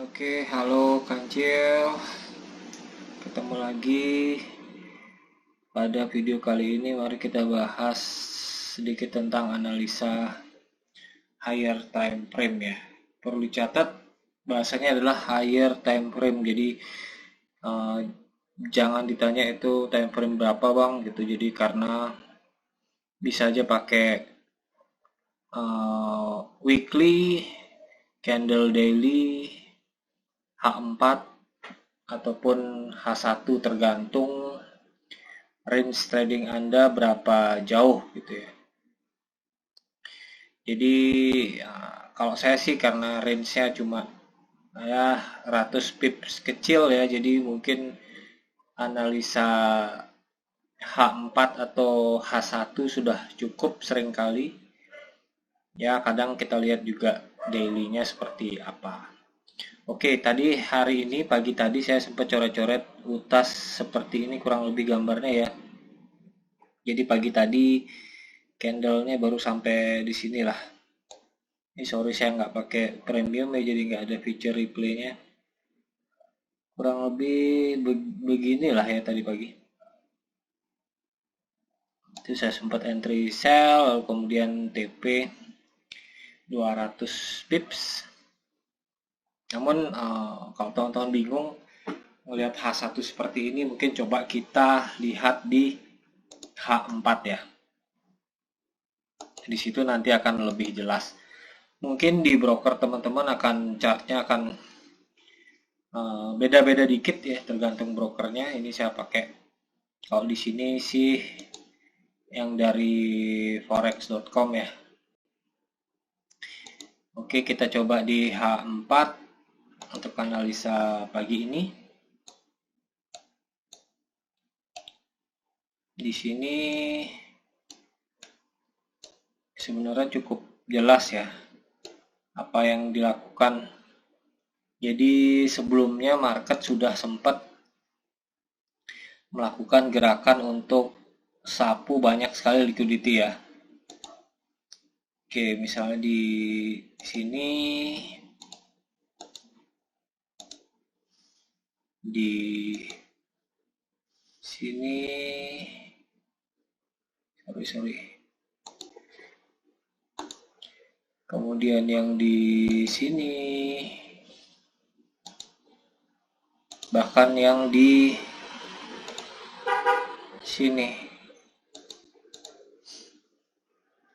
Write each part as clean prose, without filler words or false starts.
Oke, halo Kancil. Ketemu lagi. Pada video kali ini mari kita bahas sedikit tentang analisa higher time frame ya. Perlu dicatat bahasanya adalah higher time frame. Jadi eh, jangan ditanya itu time frame berapa bang gitu. Jadi karena bisa aja pakai weekly, candle daily, H4 ataupun H1 tergantung range trading Anda berapa jauh gitu ya. Jadi ya, kalau saya sih karena range-nya cuma ya 100 pips kecil ya, jadi mungkin analisa H4 atau H1 sudah cukup seringkali. Ya, kadang kita lihat juga daily-nya seperti apa. Oke, tadi hari ini pagi tadi saya sempat coret-coret utas seperti ini kurang lebih gambarnya ya. Jadi pagi tadi candlenya baru sampai di sini lah. Ini sorry saya nggak pakai premium ya, jadi nggak ada feature replaynya. Kurang lebih beginilah ya tadi pagi. Itu saya sempat entry sell, lalu kemudian TP 200 pips. Namun kalau teman-teman bingung melihat H1 seperti ini, mungkin coba kita lihat di H4 ya. Di situ nanti akan lebih jelas. Mungkin di broker teman-teman akan chartnya akan beda-beda dikit ya, tergantung brokernya. Ini saya pakai, kalau di sini sih yang dari forex.com ya. Oke, kita coba di H4 untuk analisa pagi ini. Di sini sebenarnya cukup jelas ya apa yang dilakukan. Jadi sebelumnya market sudah sempat melakukan gerakan untuk sapu banyak sekali liquidity ya. Oke, misalnya di sini, di sini, sorry. Kemudian yang di sini, bahkan yang di sini.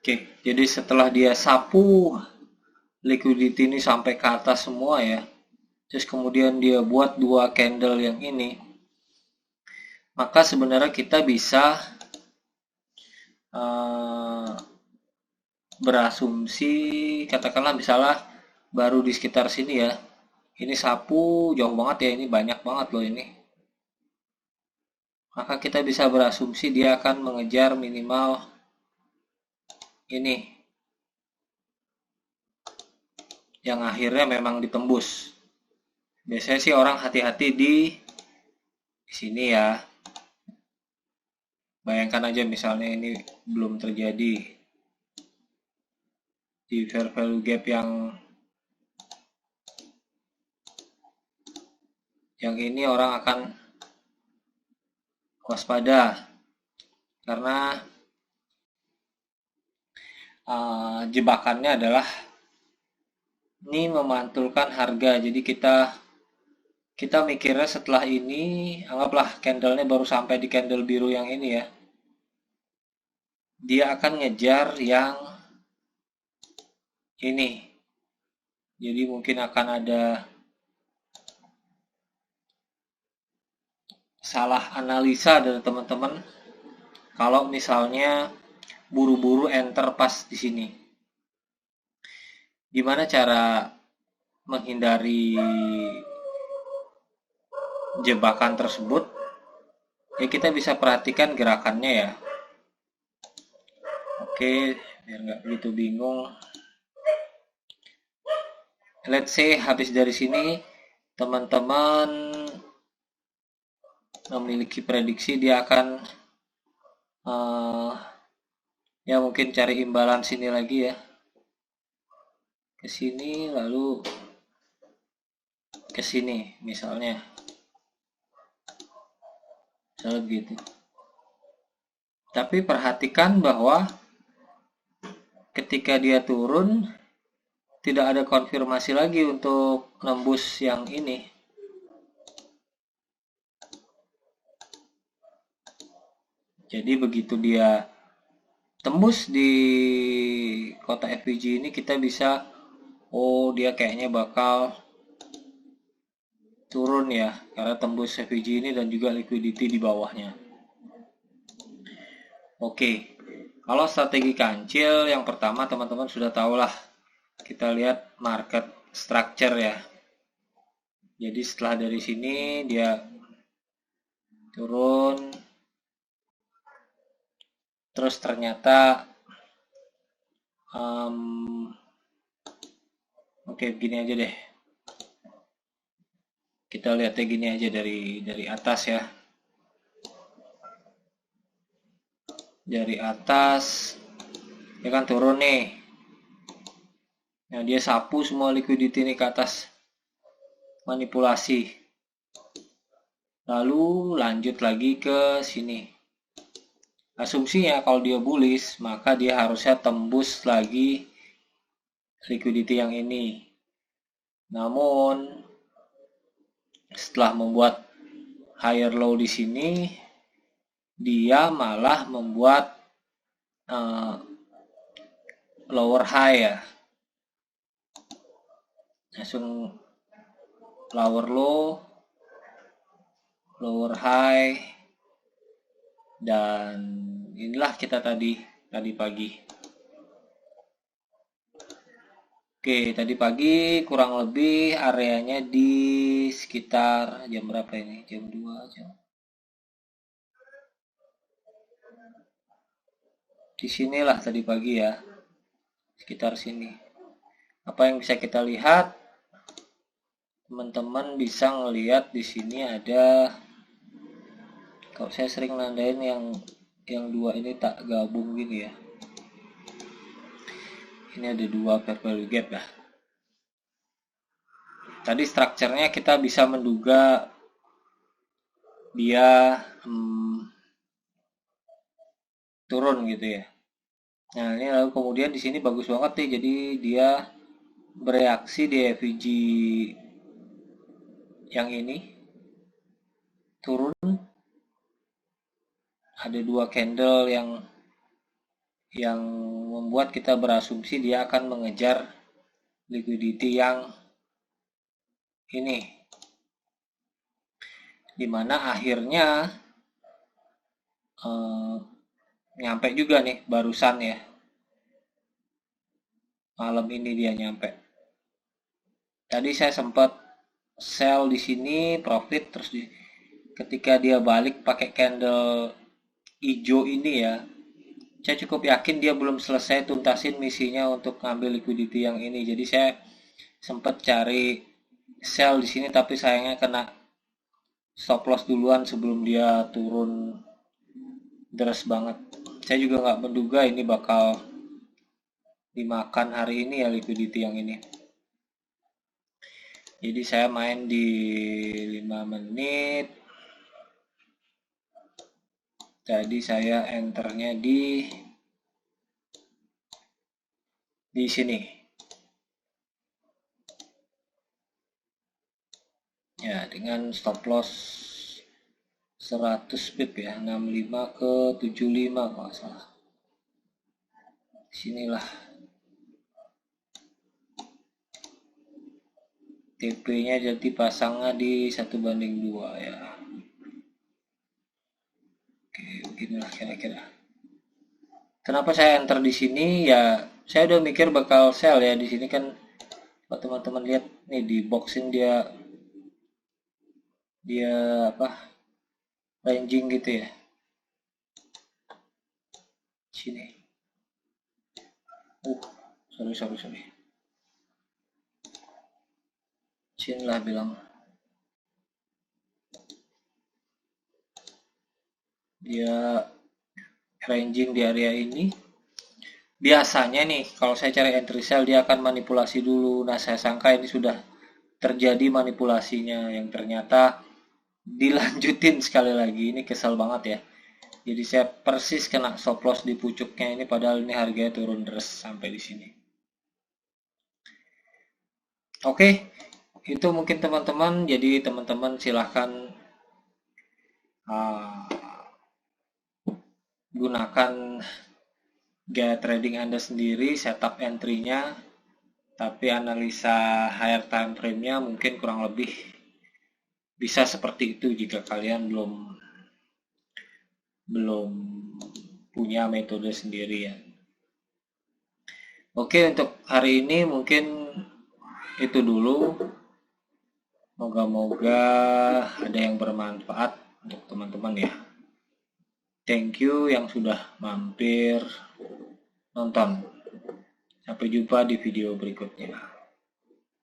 Oke, jadi setelah dia sapu liquidity ini sampai ke atas semua ya, terus kemudian dia buat dua candle yang ini, maka sebenarnya kita bisa berasumsi, katakanlah misalnya baru di sekitar sini ya, ini sapu jauh banget ya, ini banyak banget loh ini, maka kita bisa berasumsi dia akan mengejar minimal ini yang akhirnya memang ditembus. Biasanya sih orang hati-hati di sini ya. Bayangkan aja misalnya ini belum terjadi di fair value gap yang ini, orang akan waspada karena jebakannya adalah ini memantulkan harga. Jadi kita mikirnya setelah ini, anggaplah candlenya baru sampai di candle biru yang ini ya, dia akan ngejar yang ini. Jadi mungkin akan ada salah analisa dari teman-teman kalau misalnya buru-buru enter pas di sini. Gimana cara menghindari jebakan tersebut? Ya kita bisa perhatikan gerakannya ya. Oke, biar nggak begitu bingung. Let's say habis dari sini teman-teman memiliki prediksi dia akan ya mungkin cari imbalan sini lagi ya, ke sini lalu ke sini misalnya gitu. Tapi perhatikan bahwa ketika dia turun tidak ada konfirmasi lagi untuk nembus yang ini. Jadi begitu dia tembus di kota FVG ini, kita bisa, oh dia kayaknya bakal turun ya, karena tembus FVG ini dan juga liquidity di bawahnya. Oke, kalau strategi kancil yang pertama teman-teman sudah tahu lah, kita lihat market structure ya. Jadi setelah dari sini dia turun, terus ternyata oke, begini aja deh. Kita lihatnya gini aja dari atas ya. Dari atas dia kan turun nih. Nah, dia sapu semua liquidity ini ke atas. Manipulasi. Lalu lanjut lagi ke sini. Asumsinya kalau dia bullish, maka dia harusnya tembus lagi liquidity yang ini. Namun setelah membuat higher low di sini, dia malah membuat lower high ya. Langsung lower low, lower high, dan inilah kita tadi pagi. Oke, tadi pagi kurang lebih areanya di sekitar jam berapa ini? Jam 2 jam. Di sinilah tadi pagi ya. Sekitar sini. Apa yang bisa kita lihat? Teman-teman bisa ngelihat di sini ada, kalau saya sering nandain yang dua ini tak gabung gini ya. Ini ada dua fair value gap ya. Tadi strukturnya kita bisa menduga dia turun gitu ya. Nah, ini lalu kemudian di sini bagus banget nih, jadi dia bereaksi di FVG yang ini turun, ada dua candle yang membuat kita berasumsi dia akan mengejar liquidity yang ini, dimana akhirnya nyampe juga nih barusan ya, malam ini dia nyampe. Tadi saya sempat sell di sini profit, terus ketika dia balik pakai candle hijau ini ya, saya cukup yakin dia belum selesai tuntasin misinya untuk ngambil liquidity yang ini. Jadi saya sempat cari sell di sini, tapi sayangnya kena stop loss duluan sebelum dia turun deras banget. Saya juga nggak menduga ini bakal dimakan hari ini ya liquidity yang ini. Jadi saya main di 5 menit. Jadi saya enternya di sini. Ya, dengan stop loss 100 pip ya, 65 ke 75 kalau salah. Sinilah TP-nya, jadi pasangnya di 1:2 ya. Oke, beginilah kira-kira. Kenapa saya enter di sini? Ya, saya udah mikir bakal sell ya di sini kan. Kalau teman-teman lihat nih di boxing dia apa? Ranging gitu ya. Sini. Sorry. Sini lah bilang. Dia ranging di area ini. Biasanya nih kalau saya cari entry sell dia akan manipulasi dulu. Nah, saya sangka ini sudah terjadi manipulasinya yang ternyata dilanjutin sekali lagi. Ini kesal banget ya. Jadi saya persis kena stop loss di pucuknya ini, padahal ini harganya turun deres sampai di sini. Oke, itu mungkin teman-teman. Jadi teman-teman silahkan gunakan gaya trading Anda sendiri, setup entry-nya, tapi analisa higher time frame-nya mungkin kurang lebih bisa seperti itu jika kalian belum punya metode sendiri ya. Oke, untuk hari ini mungkin itu dulu. Moga-moga ada yang bermanfaat untuk teman-teman ya. Thank you yang sudah mampir nonton. Sampai jumpa di video berikutnya.